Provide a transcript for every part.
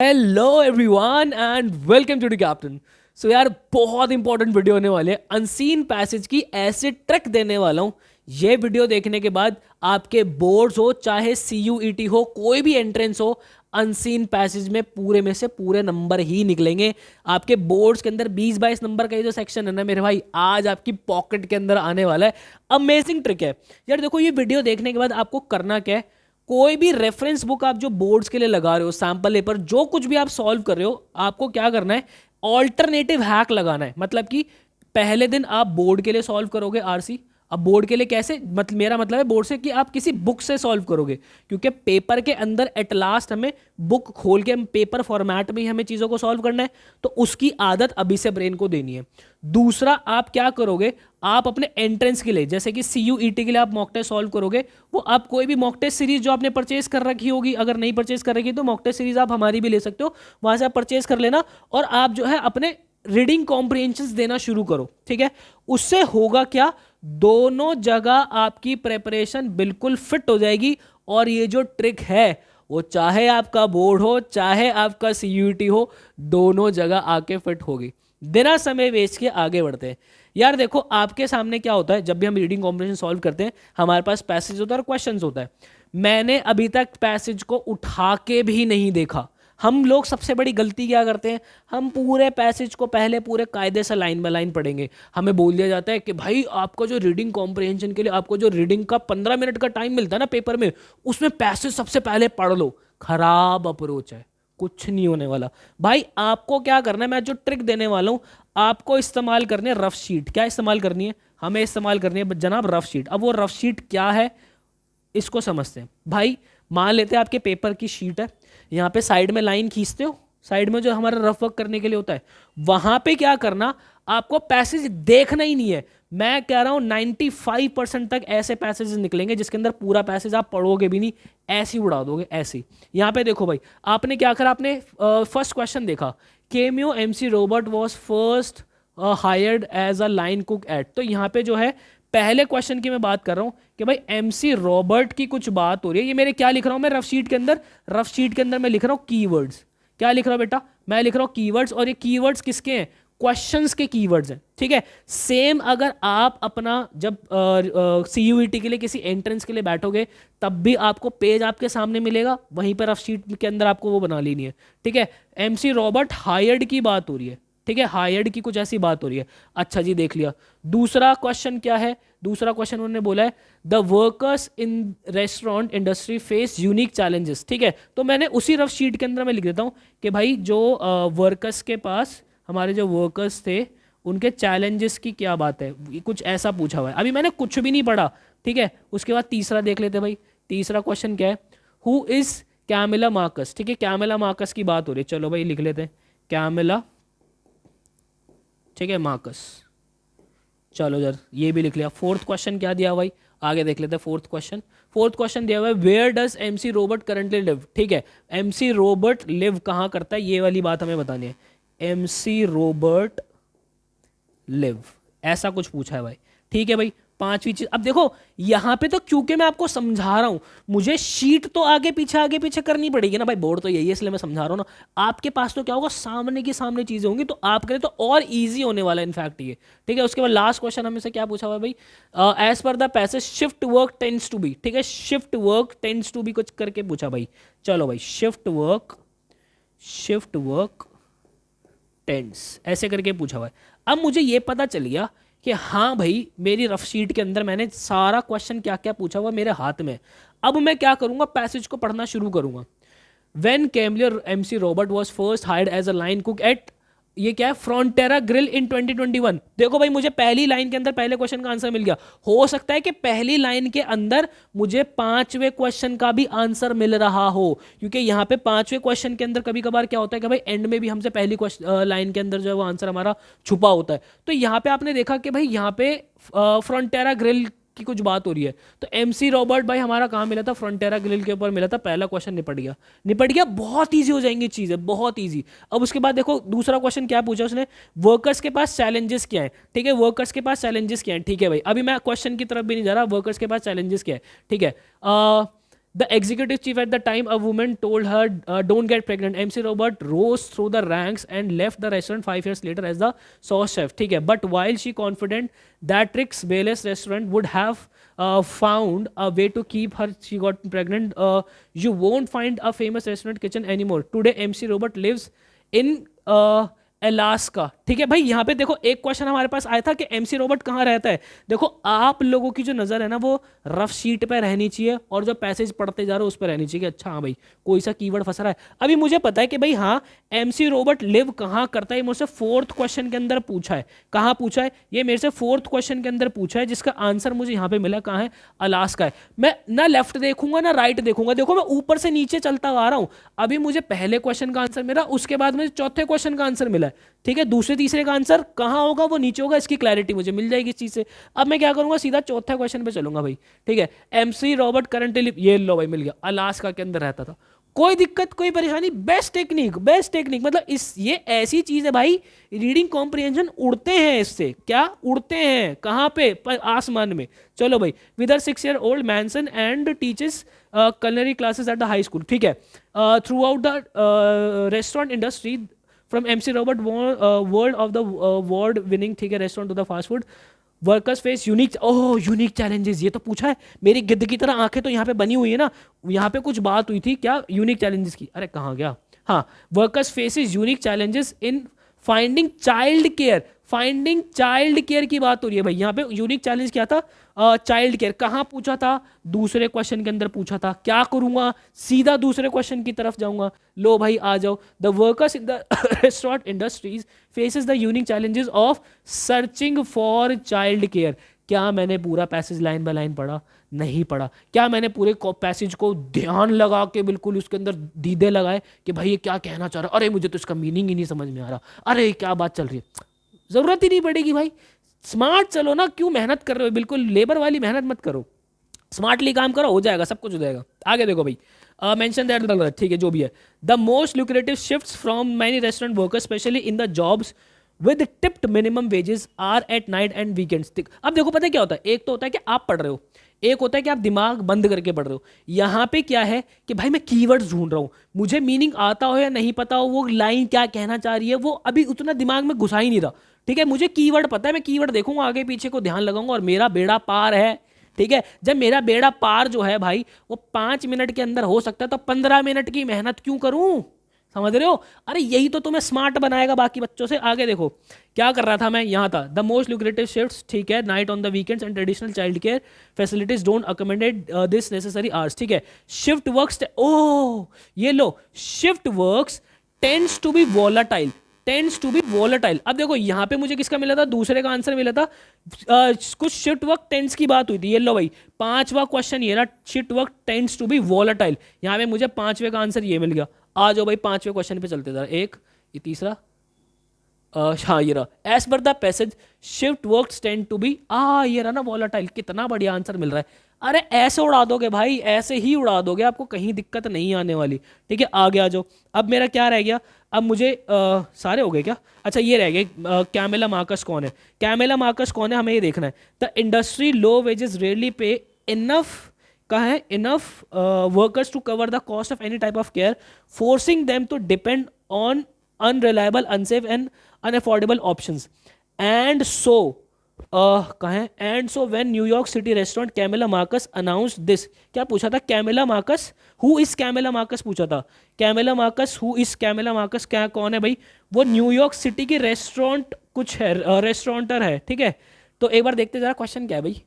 Hello everyone and welcome to the captain. So यार बहुत important video होने वाले हैं। अनसीन पैसेज की ऐसे ट्रिक देने वाला हूं। ये वीडियो देखने के बाद आपके बोर्ड्स हो चाहे सीयूईटी हो कोई भी एंट्रेंस हो, अनसीन पैसेज में पूरे में से पूरे नंबर ही निकलेंगे। आपके बोर्ड्स के अंदर 20-22 नंबर का ये जो सेक्शन है ना मेरे भाई, आज आपकी पॉकेट के अंदर आने वाला है। अमेजिंग ट्रिक है यार। देखो ये वीडियो देखने के बाद आपको करना क्या है, कोई भी रेफरेंस बुक आप जो बोर्ड्स के लिए लगा रहे हो, सैंपल पेपर, जो कुछ भी आप सॉल्व कर रहे हो, आपको क्या करना है, ऑल्टरनेटिव हैक लगाना है। मतलब कि पहले दिन आप बोर्ड के लिए सॉल्व करोगे आरसी। अब बोर्ड के लिए कैसे, मतलब मेरा मतलब है बोर्ड से कि आप किसी बुक से सॉल्व करोगे, क्योंकि पेपर के अंदर एट लास्ट हमें बुक खोल के पेपर फॉर्मेट में ही हमें चीज़ों को सॉल्व करना है। तो उसकी आदत अभी से ब्रेन को देनी है। दूसरा आप क्या करोगे, आप अपने एंट्रेंस के लिए जैसे कि सीयूईटी के लिए आप मॉक टेस्ट सॉल्व करोगे, वो आप कोई भी मॉक टेस्ट सीरीज जो आपने परचेज कर रखी होगी, अगर नहीं परचेज कर रखी तो मॉक टेस्ट सीरीज आप हमारी भी ले सकते हो, वहां से आप परचेज कर लेना और आप जो है अपने रीडिंग कॉम्प्रिहेंशन देना शुरू करो। ठीक है, उससे होगा क्या, दोनों जगह आपकी प्रेपरेशन बिल्कुल फिट हो जाएगी। और ये जो ट्रिक है वो चाहे आपका बोर्ड हो चाहे आपका सीयूईटी हो, दोनों जगह आके फिट होगी। बिना समय वेस्ट के आगे बढ़ते हैं। यार देखो आपके सामने क्या होता है, जब भी हम रीडिंग कॉम्प्रिहेंशन सॉल्व करते हैं हमारे पास पैसेज होता है और क्वेश्चंस होता है। मैंने अभी तक पैसेज को उठा के भी नहीं देखा। हम लोग सबसे बड़ी गलती क्या करते हैं, हम पूरे पैसेज को पहले पूरे कायदे से लाइन बाय लाइन पढ़ेंगे। हमें बोल दिया जाता है कि भाई आपका जो रीडिंग कॉम्प्रिहेंशन के लिए आपको जो रीडिंग का 15 मिनट का टाइम मिलता है ना पेपर में, उसमें पैसेज सबसे पहले पढ़ लो। खराब अप्रोच है, कुछ नहीं होने वाला। भाई आपको क्या करना है, मैं जो ट्रिक देने वाला हूं आपको इस्तेमाल करनी है रफ शीट। क्या इस्तेमाल करनी है, हमें इस्तेमाल करनी है जनाब रफ शीट। अब वो रफ शीट क्या है इसको समझते हैं। भाई मान लेते हैं आपके पेपर की शीट है, यहाँ पे साइड में लाइन खींचते हो, साइड में जो हमारा रफ वर्क करने के लिए होता है, वहां पे क्या करना, आपको पैसेज देखना ही नहीं है। मैं कह रहा हूं 95% तक ऐसे पैसेज निकलेंगे जिसके अंदर पूरा पैसेज आप पढ़ोगे भी नहीं, ऐसे ही उड़ा दोगे ऐसे ही। यहां पे देखो भाई, आपने क्या करा, आपने फर्स्ट क्वेश्चन देखा, Cameo MC Robert was first hired as a line cook at. तो यहाँ पे जो है पहले क्वेश्चन की मैं बात कर रहा हूं कि भाई एमसी रॉबर्ट की कुछ बात हो रही है। ये मेरे क्या लिख रहा हूं मैं रफ शीट के अंदर, रफ शीट के अंदर मैं लिख रहा हूं कीवर्ड्स। क्या लिख रहा हूं बेटा, मैं लिख रहा हूं कीवर्ड्स। और ये कीवर्ड्स किसके हैं, क्वेश्चंस के कीवर्ड्स हैं। ठीक है, सेम अगर आप अपना जब सीयूईटी के लिए किसी एंट्रेंस के लिए बैठोगे तब भी आपको पेज आपके सामने मिलेगा, वहीं पर रफ शीट के अंदर आपको वो बना लेनी है। ठीक है, एमसी रॉबर्ट हायर्ड की बात हो रही है। ठीक है, हायर्ड की कुछ ऐसी बात हो रही है। अच्छा जी, देख लिया। दूसरा क्वेश्चन क्या है, दूसरा क्वेश्चन उन्होंने बोला है the workers in restaurant industry face unique challenges. ठीक है, तो मैंने उसी रफ शीट के अंदर मैं लिख देता हूं कि भाई जो वर्कर्स के पास, हमारे जो वर्कर्स थे उनके चैलेंजेस की क्या बात है, ये कुछ ऐसा पूछा हुआ है। अभी मैंने कुछ भी नहीं पढ़ा। ठीक है, उसके बाद तीसरा देख लेते भाई। तीसरा क्वेश्चन क्या है, हु इज कैमिला मार्कस। ठीक है, कैमिला मार्कस की बात हो रही है, चलो भाई लिख लेते हैं कैमिला, ठीक है, मार्कस। चलो यार ये भी लिख लिया। फोर्थ क्वेश्चन क्या दिया भाई, आगे देख लेते हैं। फोर्थ क्वेश्चन, फोर्थ क्वेश्चन दिया हुआ है where does MC Robert currently live. ठीक है, एमसी रोबोट लिव कहाँ करता है, ये वाली बात हमें बतानी है। एमसी रोबोट लिव, ऐसा कुछ पूछा है भाई। ठीक है भाई, पांचवी चीज। अब देखो यहां पे तो क्योंकि मैं आपको समझा रहा हूं, मुझे शीट तो आगे पीछे करनी पड़ेगी ना भाई, बोर्ड तो यही है इसलिए मैं समझा रहा हूं ना। आपके पास तो क्या होगा, सामने की सामने चीजें होंगी, तो आपके लिए तो और इजी होने वाला है इनफैक्ट ये। ठीक है, उसके बाद लास्ट क्वेश्चन हमें से क्या पूछा हुआ है भाई, as per the passage shift work tends to be. ठीक है, shift work tends to be कुछ करके पूछा भाई। चलो भाई, शिफ्ट वर्क टेंस ऐसे करके पूछा हुआ है। अब मुझे ये पता चल गया कि हाँ भाई मेरी रफ शीट के अंदर मैंने सारा क्वेश्चन क्या क्या पूछा हुआ मेरे हाथ में। अब मैं क्या करूंगा, पैसेज को पढ़ना शुरू करूंगा। When Camelia Mc Robert was first hired as a line cook at, ये क्या है, फ्रंटेरा ग्रिल इन 2021। देखो भाई मुझे पहली लाइन के अंदर पहले क्वेश्चन का आंसर मिल गया। हो सकता है कि पहली लाइन के अंदर मुझे पांचवें क्वेश्चन का भी आंसर मिल रहा हो, क्योंकि यहाँ पे पांचवें क्वेश्चन के अंदर कभी कभार क्या होता है कि भाई एंड में भी हमसे पहली लाइन के अंदर जो है वो आंसर हमारा छुपा होता है। तो यहाँ पे आपने देखा कि भाई यहाँ पे फ्रंटेरा ग्रिल की कुछ बात हो रही है, तो एमसी रॉबर्ट भाई हमारा कहाँ मिला था, फ्रंटेरा ग्रिल के ऊपर मिला था। पहला क्वेश्चन निपट गया, बहुत इजी हो जाएंगी चीजें, बहुत इजी। अब उसके बाद देखो दूसरा क्वेश्चन क्या पूछा उसने, वर्कर्स के पास चैलेंजेस क्या है। ठीक है, वर्कर्स के पास चैलेंजेस क्या है। ठीक है भाई, अभी मैं क्वेश्चन की तरफ भी नहीं जा रहा, वर्कर्स के पास चैलेंजेस क्या है। ठीक है, The executive chief at the time, a woman told her, "Don't get pregnant." MC Robert rose through the ranks and left the restaurant 5 years later as the sauce chef. ठीक है, but while she confident that Rick's Bayless restaurant would have found a way to keep her, she got pregnant. You won't find a famous restaurant kitchen anymore. Today, MC Robert lives in Alaska. ठीक है भाई, यहाँ पे देखो एक question हमारे पास आया था कि एमसी रॉबर्ट कहाँ रहता है. देखो आप लोगों की जो नज़र है ना वो रफ शीट पे रहनी चाहिए और जो पैसेज पढ़ते जा रहे हो उस पर रहनी चाहिए कि अच्छा हाँ भाई कोई सा कीवर्ड फंस रहा है. अभी मुझे पता है कि भाई हाँ एमसी रॉबर्ट लिव कहाँ करता है, मुझसे 4th क्वेश्चन के अंदर पूछा है. कहाँ पूछा है ये, मेरे से 4th क्वेश्चन के अंदर पूछा है, जिसका आंसर मुझे यहाँ पे मिला कहाँ है, अलास्का है. मैं ना लेफ्ट देखूंगा ना राइट देखूंगा, देखो मैं ऊपर से नीचे चलता आ रहा हूँ. अभी मुझे पहले क्वेश्चन का आंसर मिला, उसके बाद मुझे चौथे क्वेश्चन का आंसर मिला. ठीक है, दूसरे तीसरे का आंसर कहाँ होगा वो नीचे होगा, इसकी क्लैरिटी मुझे मिल जाएगी इस चीज से. अब मैं क्या करूंगा, सीधा चौथा क्वेश्चन पे चलूंगा भाई. ठीक है, एमसी रॉबर्ट करंटली, ये लो भाई मिल गया, अलास्का के अंदर रहता था. कोई दिक्कत कोई परेशानी, बेस्ट टेक्निक बेस्ट टेक्निक. मतलब इस ये ऐसी चीज है भाई, रीडिंग कॉम्प्रिहेंशन उड़ते हैं इससे. क्या उड़ते हैं, कहाँ पे, आसमान में. चलो भाई, विदर 6-year-old Manson and teaches culinary classes at the high school. ठीक है, throughout the restaurant industry from MC Robert world of the award winning, ठीक है, restaurant to the fast food workers face unique, unique challenges. ये तो पूछा है, मेरी गिद्ध की तरह आंखें तो यहाँ पे बनी हुई है ना. यहाँ पे कुछ बात हुई थी क्या यूनिक चैलेंजेस की, अरे कहाँ गया. हाँ, workers faces unique challenges in finding child care. Finding child care की बात हो रही है भाई. यहाँ पे यूनिक चैलेंज क्या था, चाइल्ड केयर. कहाँ पूछा था, दूसरे क्वेश्चन के अंदर पूछा था. क्या करूंगा, सीधा दूसरे क्वेश्चन की तरफ जाऊंगा. लो भाई आ जाओ. The workers in the restaurant industries faces the unique challenges of searching for child care. क्या मैंने पूरा पैसेज लाइन बाय लाइन पढ़ा, नहीं पढ़ा. क्या मैंने पूरे पैसेज को ध्यान लगा के बिल्कुल उसके अंदर दीदे लगाए कि भाई ये क्या कहना चाह रहा है, अरे मुझे तो इसका मीनिंग ही नहीं समझ में आ रहा, अरे क्या बात चल रही है. जरूरत ही नहीं पड़ेगी भाई. स्मार्ट चलो ना, क्यों मेहनत कर रहे हो, बिल्कुल लेबर वाली मेहनत मत करो. स्मार्टली काम करो, हो जाएगा, सब कुछ हो जाएगा. आगे देखो भाई, मेंशन दैट, ठीक है जो भी है. The most lucrative shifts from many restaurant workers especially in the jobs with tipped minimum wages are at night and weekends. अब देखो पता है क्या होता है, एक तो होता है कि आप पढ़ रहे हो, एक होता है कि आप दिमाग बंद करके पढ़ रहे हो. यहाँ पे क्या है कि भाई मैं कीवर्ड्स ढूंढ रहा हूँ, मुझे मीनिंग आता हो या नहीं पता हो, वो लाइन क्या कहना चाह रही है वो अभी उतना दिमाग में घुसा ही नहीं रहा. ठीक है, मुझे कीवर्ड पता है, मैं कीवर्ड देखूंगा, आगे पीछे को ध्यान लगाऊंगा और मेरा बेड़ा पार है. ठीक है, जब मेरा बेड़ा पार जो है भाई वो 5 मिनट के अंदर हो सकता है, तो 15 मिनट की मेहनत क्यों करूं, समझ रहे हो. अरे यही तो तुम्हें स्मार्ट बनाएगा बाकी बच्चों से. आगे देखो क्या कर रहा था मैं, यहाँ था. द मोस्ट लुक्रेटिव शिफ्ट्स, ठीक है, night on the weekends and traditional child care facilities don't accommodate this necessary hours. ठीक है, शिफ्ट वर्क्स, ये लो, shift works tends to be volatile. Tends to be volatile. अब देखो यहाँ पे मुझे किसका मिला था, दूसरे का आंसर मिला था. कुछ शिफ्ट वर्क टेंस की बात हुई थी. ये लो भाई, 5वां क्वेश्चन ये रहा, shift work tends to be volatile. यहाँ पे मुझे 5वें का आंसर ये मिल गया. आ जाओ भाई 5वें क्वेश्चन पे चलते था. एक ये तीसरा, हाँ ये रहा, as per the passage shift works tend to be, ये रहा ना वोलेटाइल. कितना बढ़िया आंसर मिल रहा है. अरे ऐसे उड़ा दोगे भाई, ऐसे ही उड़ा दोगे, आपको कहीं दिक्कत नहीं आने वाली. ठीक है, आगे आ जाओ. अब मेरा क्या रह गया, अब मुझे सारे हो गए क्या, अच्छा ये रह गए. कैमेला मार्कस कौन है, कैमेला मार्कस कौन है, हमें ये देखना है. The industry low wages rarely pay enough, कहा है, enough workers to cover the cost of any type of care, forcing them to depend on unreliable, unsafe and unaffordable options. And so कहाँ है, and so when New York city restaurant Camilla Marcus announced this. क्या पूछा था, Camilla Marcus, who is Camilla Marcus पूछा था. Camilla Marcus, who is Camilla Marcus, क्या कौन है भाई, वो न्यूयॉर्क सिटी की रेस्टोरेंट कुछ है, रेस्टोरेंटर है. ठीक है, तो एक बार देखते जरा क्वेश्चन क्या है भाई.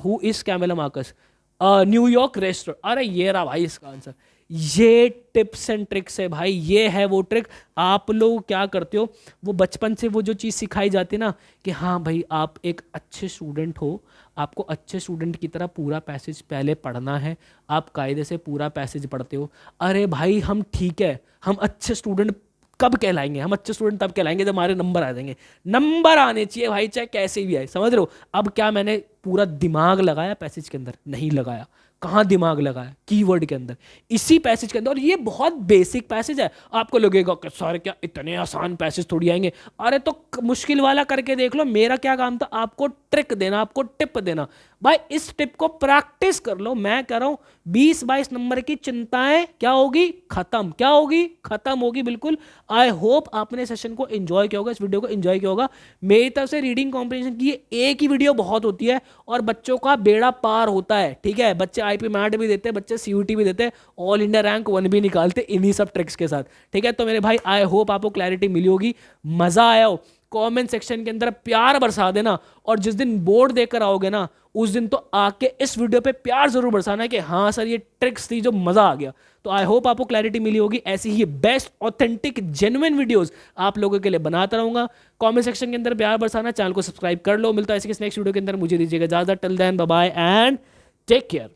Who is Camilla Marcus, New York restaurant. अरे ये रहा भाई इसका आंसर. ये टिप्स एंड ट्रिक्स है भाई, ये है वो ट्रिक. आप लोग क्या करते हो, वो बचपन से वो जो चीज़ सिखाई जाती है ना कि हाँ भाई आप एक अच्छे स्टूडेंट हो, आपको अच्छे स्टूडेंट की तरह पूरा पैसेज पहले पढ़ना है, आप कायदे से पूरा पैसेज पढ़ते हो. अरे भाई हम ठीक है, हम अच्छे स्टूडेंट कब कहलाएंगे, हम अच्छे स्टूडेंट तब कहलाएंगे जब हमारे नंबर आ जाएंगे. नंबर आने चाहिए भाई, चाहे कैसे भी आए, समझ रहे हो. अब क्या मैंने पूरा दिमाग लगाया पैसेज के अंदर, नहीं लगाया. कहाँ दिमाग लगाया, कीवर्ड के अंदर, इसी पैसेज के अंदर. और ये बहुत बेसिक पैसेज है. आपको लगेगा कि सर क्या इतने आसान पैसेज थोड़ी आएंगे, अरे तो मुश्किल वाला करके देख लो. मेरा क्या काम था, आपको ट्रिक देना, आपको टिप देना. भाई इस टिप को प्रैक्टिस कर लो। मैं कह रहा हूं 20-22 नंबर की चिंताएं क्या होगी, खत्म। क्या होगी, खत्म होगी बिल्कुल। आई होप आपने सेशन को एंजॉय किया होगा, इस वीडियो को एंजॉय किया होगा। मेरी तरफ से रीडिंग कॉम्पिटिशन की ये एक ही वीडियो बहुत होती है और बच्चों का बेड़ा पार होता है। ठीक है, बच्चे आईपी मैट भी देते हैं, बच्चे सीयूटी भी देते हैं, ऑल इंडिया रैंक 1 भी निकालते इन्हीं सब ट्रिक्स के साथ। ठीक है, तो मेरे भाई आई होप आपको क्लैरिटी मिली होगी, मजा आया हो। कमेंट सेक्शन के अंदर प्यार बरसा देना, और जिस दिन बोर्ड देकर आओगे ना उस दिन तो आके इस वीडियो पे प्यार जरूर बरसाना है कि हाँ सर ये ट्रिक्स थी जो मजा आ गया। तो आई होप आपको क्लैरिटी मिली होगी। ऐसी ही बेस्ट ऑथेंटिक जेन्युइन वीडियोस आप लोगों के लिए बनाता रहूंगा। कमेंट सेक्शन के अंदर प्यार बरसाना, चैनल को सब्सक्राइब कर लो। मिलता है इसी नेक्स्ट वीडियो के अंदर, मुझे दीजिएगा इजाजत। Till then bye bye and take care.